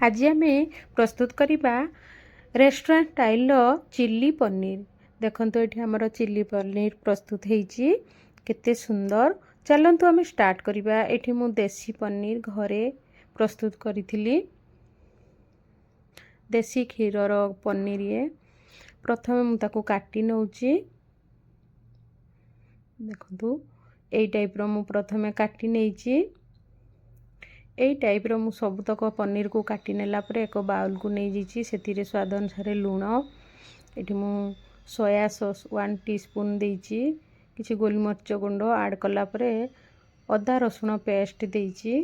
आज आम प्रस्तुत करवा रेस्टोरेंट स्टाइल चिल्ली पनीर। देखो ये आमर चिल्ली पनीर प्रस्तुत होती केते सुंदर। चलतु आम स्टार्ट करवा। ये मु देसी पनीर घरे प्रस्तुत करी। देसी क्षीर पनीर ये प्रथम मुझे काटी नौची। देखु यही टाइप रो मु प्रथमे काटी नहीं। यही टाइप रो मु सबुतक पनीर को काटी नेला परे एक बाउल को नहीं जाइए। से स्वाद अनुसार लुण ये मु सोया सॉस 1 टीस्पून देइछि। किछि गोलमरीच गुंड ऐड कला परे अदा रसुण पेस्ट देइछि।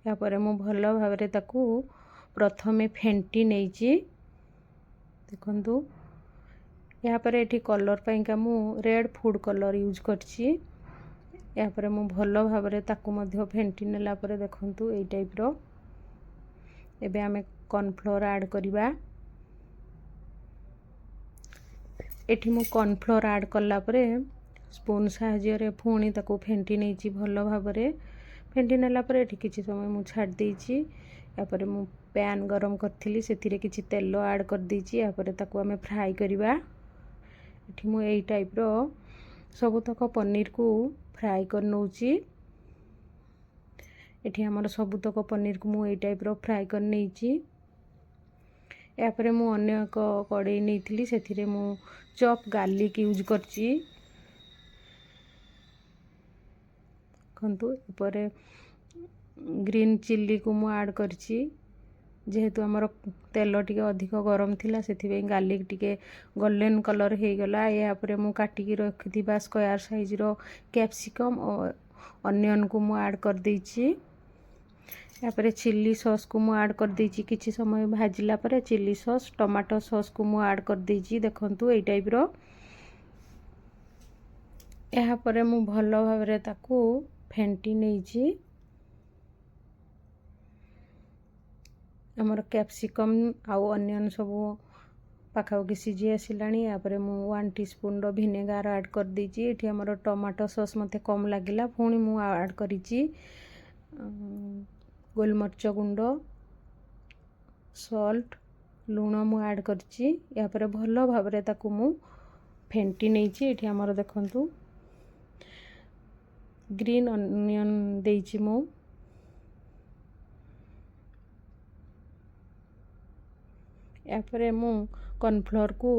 या परे मु भलो भाबरे ताकू प्रथमे फेंटी नेइछि। देखंतु या परे एठी कलर पाइका मु रेड फूड कलर यूज करछि। या परे मु भलो भाबरे ताकू मध्य फेंटी नेला परे देखंतु एई टाइप रो। एबे आमे कॉर्नफ्लोर ऐड करिबा। एठी मु कॉर्नफ्लोर ऐड कला परे स्पून साहाय्य रे पुणी ताकू फेंटी नेइछि। भलो भाबरे फेंटी नेला परे एठी किछि समय मु छाड़ देइछि। या परे मु पैन गरम करथिली सेथिरे किछि तेल ऐड कर देइछि। या परे ताकू आमे फ्राई करिबा। एठी मु एई टाइप रो सबुतक पनीर को फ्राई कर नौची। एठी हमर सबुतक पनीर को मु एई टाइप रो फ्राई कर नेइछि। या परे मु अन्य एक कड़ाई नेइथिली सेथिरे मु चॉप गार्लिक यूज करछि। खंतु परे ग्रीन चिल्ली को मु ऐड करछि। जेहेतु हमर तेल टिके अधिक गरम थिला सेथिबे गार्लिक टिके गोल्डन कलर हे गला। या परे मु काटी की रखिथिबा स्क्वायर साइज रो कैप्सिकम और अनियन को मु ऐड कर देइछि। या परे चिल्ली सॉस को मु ऐड कर देइछि। किछि समय भाजिला परे चिल्ली सॉस टमाटो सॉस को मु ऐड कर देइछि। देखंतु एई टाइप रो। या परे मु भलो भाबरे ताकू फेंटी नेइछि। हमर कैप्सिकम आउ अनियन सब पाखापाखि सीझी आसिलानी। या परे मु 1 टीस्पून रो विनेगार ऐड कर दीची। एठी हमर टमाटो सॉस मते कम लागिला पुणी मु ऐड करिची गोलमरीच गुंड सॉल्ट लूण मु ऐड करची। या परे भलो भाबरे ताकू मु फेंटी नेइची। एठी हमर देखंतु ग्रीन अनियन देइची मु। या परे मु कॉर्नफ्लोर को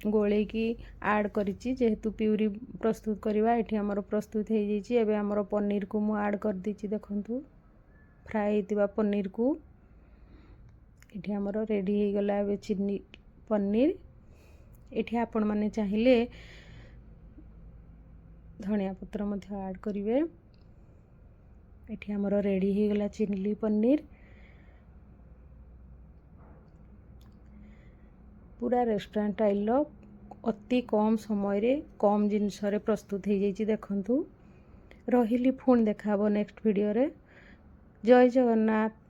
गोले की ऐड करिची। जेहेतु प्यूरी प्रस्तुत करवा एठी हमर प्रस्तुत हो जाइए। एबे हमर पनीर को मु ऐड कर दीची। देखंतु फ्राई हेतिबा पनीर को एठी हमर रेडी हो गला। एबे चिल्ली पनीर एठी आपण माने चाहिले धनिया पत्र मध्य ऐड करिवे। एठी हमर रेडी हो गला चिल्ली पनीर। पूरा रेस्टोरेंट स्टाइल अति कम समय रे कम जिनस रे प्रस्तुत हो जाइए। देखंतु रहिली पुणी देखाबो नेक्स्ट वीडियो रे। जय जगन्नाथ।